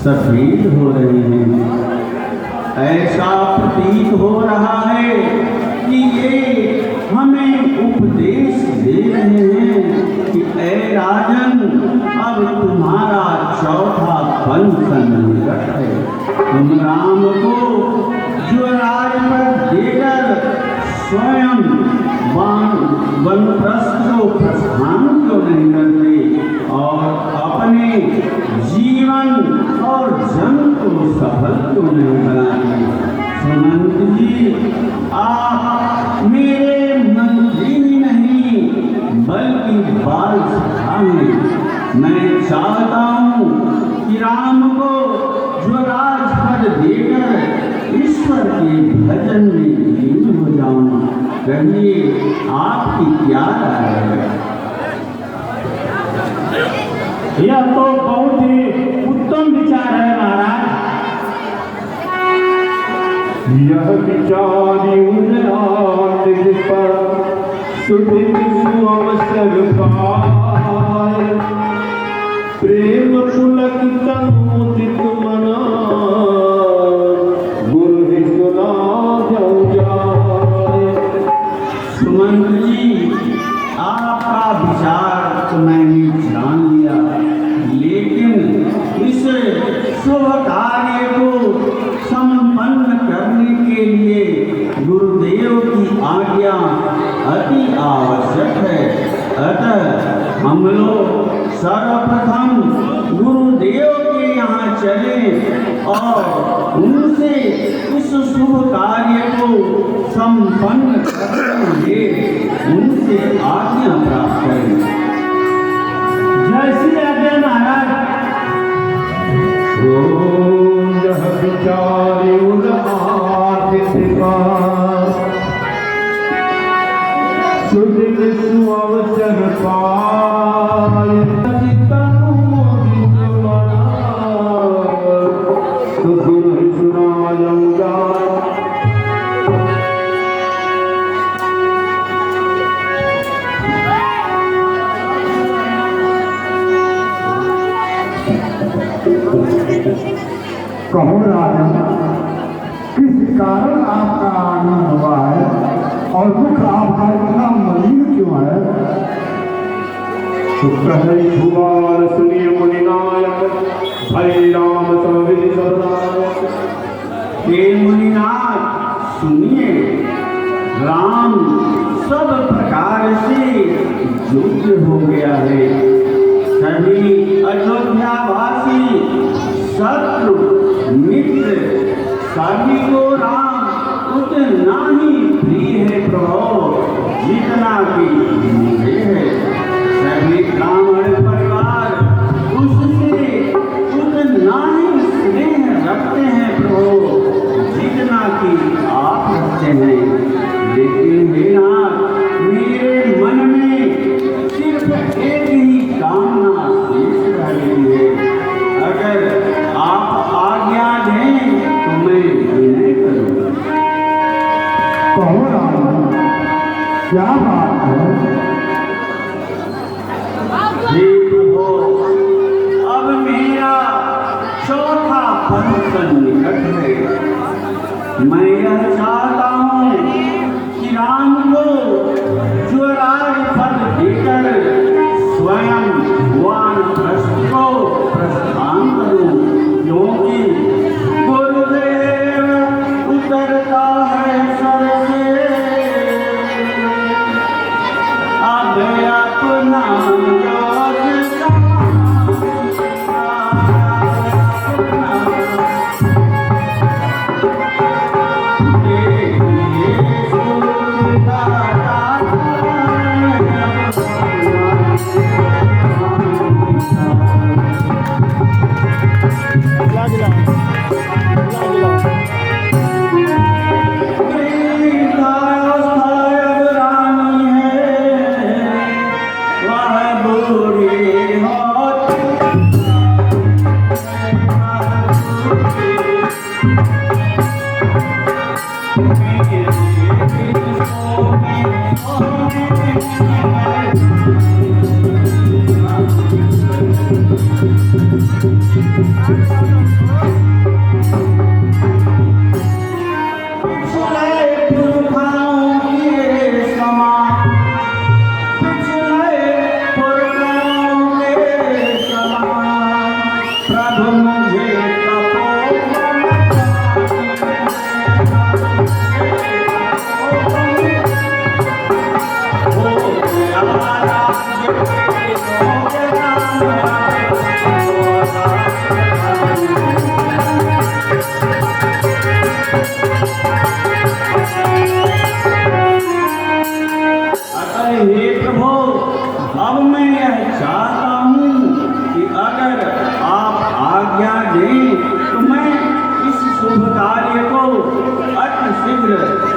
सफेद हो रहे हैं। ऐसा प्रतीत हो रहा है कि ये हमें उपदेश दे रहे हैं कि ऐ राजन, अब तुम्हारा चौथा वंश निकट है। तुम राम को जो राजपद देकर स्वयं वनप्रस्थ को प्रस्थान क्यों नहीं करते और अपने जीवन और जन को सफल क्यों नहीं बनाते? सुमंत जी, आप मेरे मंत्री ही नहीं बल्कि बाल सखा हैं। मैं चाहता हूँ कि राम को जो राजपद देकर ईश्वर के भजन में लीन हो जाऊं। कहिए आपकी क्या राय है? यह तो बहुत ही उत्तम विचार है महाराज। यह विचार सुदिन सुअवसर पाय, प्रेम पुलक तनोदित मना, गुरु ही सुना जाऊं जाए। सुमंत जी, आपका विचार तो मैंने जान लिया, लेकिन इस शुभ कार्य को संपन्न करने के लिए गुरुदेव की आज्ञा अति आवश्यक है। अतः हम लोग सर्वप्रथम गुरुदेव के यहाँ चले और उनसे इस शुभ कार्य को संपन्न करते हुए उनसे आज्ञा प्राप्त करें। जैसी आज्ञा महाराज। यह विचार सुदिन सुअवसर पाय, तो गुरु ही सुना जाऊं जाए। कहो राजन, किस कारण आपका आनंद हुआ है और दुख आपका इतना मलिन क्यों है? भुवान सुनिए मुनिनायक, भय राम समविधि सबनायक। हे मुनिनाथ सुनिए, राम सब प्रकार से योग्य हो गया है। सभी अयोध्यावासी शत्रु मित्र सभी को राम उतना ही प्रिय है प्रभु जितना कि मुझे है। सभी ब्राह्मण परिवार उससे उतना ही स्नेह रखते हैं प्रभु जितना कि आप रखते हैं। लेकिन हे नाथ, मेरे मन में सिर्फ एक ही कामना शेष रह गई है। अगर आप आज्ञा दें तो मैं विनय करूँगा। कहो राजन, क्या बात है? हे प्रभु, अब मेरा चौथा फंक्शन निकट है। मैं यह चाहता हूँ कि राम को जो राजपद देकर स्वयं वानप्रस्थ को प्रस्थान करूं, क्योंकि गुरुदेव उतरता है सर से अब अपना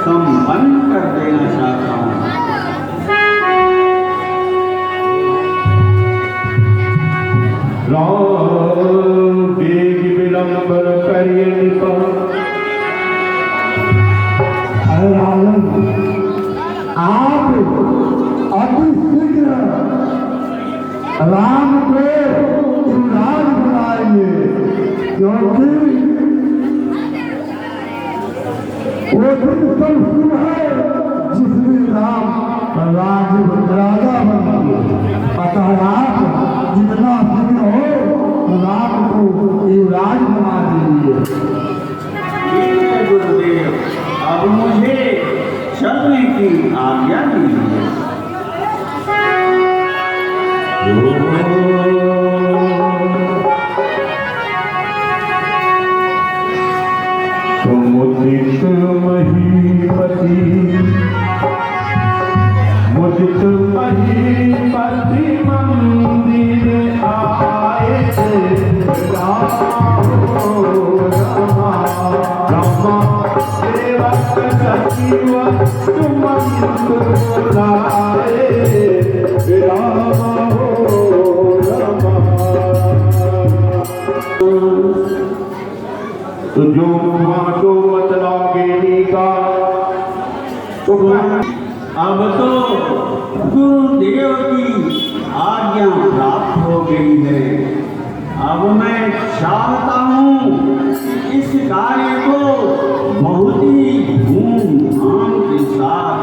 संपन्न कर देना चाहता हूँ। राम वेग विलंबन करिए निपा। राजन आप अति शीघ्र राम को युवराज बनाइए, क्योंकि वो दिन कल शुरू है जिसमें राम राजा बनेंगे। अतः आप जितना शीघ्र हो राम को युवराज बना दीजिए। ठीक है गुरुदेव, अब मुझे चलने की आज्ञा दीजिए। मुदित महीपति मुदित महीपति मंदिर आए रामा सेवक सचिव तुम लाए रामा हो रामा। तो जो माटो मतलागे का तो अब तो गुरुदेव की आज्ञा प्राप्त हो गई है। अब मैं चाहता हूँ इस कार्य को बहुत ही धूमधाम के साथ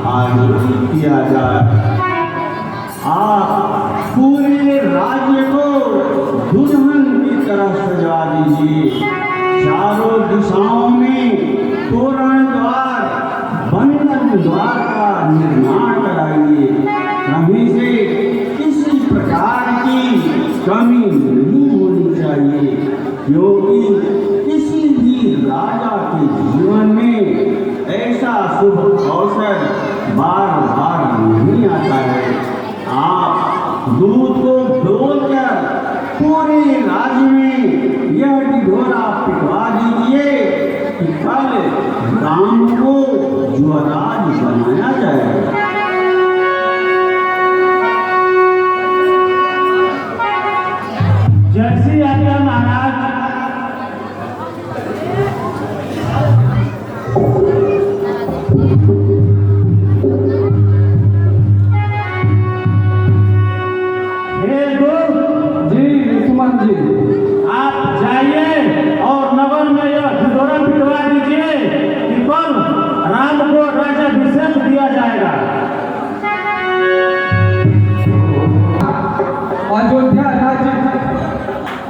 आयोजित किया जाए। आप पूरे राज्य को दुल्हन की तरह सजा दीजिए। चारों दिशाओं में तोरण द्वार बंधन द्वार का निर्माण कराइए। कहीं से किसी प्रकार की कमी नहीं होनी चाहिए, क्योंकि किसी भी राजा के जीवन में ऐसा शुभ अवसर बार बार नहीं आता है। आप दूध को ढोलकर पूरे राज्य में यह ढिढोरा पिटवा दीजिए कि कल राम को युवराज बनाया जाए। जैसी आज्ञा महाराज। आप जाइए और नगर में यह ढिढोरा पिटवा दीजिए कि कल राम को राज्याभिषेक दिया जाएगा। अयोध्या राज्य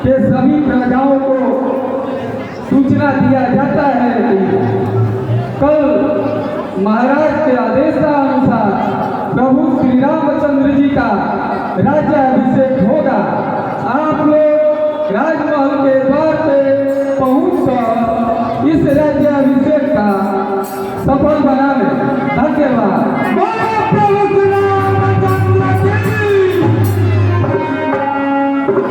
के सभी प्रजाओं को सूचना दिया जाता है कि कल महाराज के आदेशानुसार प्रभु श्री रामचंद्र जी का राज्याभिषेक होगा। आप लोग राजमहल के द्वार पे पहुंचकर इस राज्याभिषेक का सफल बनावे। धन्यवाद।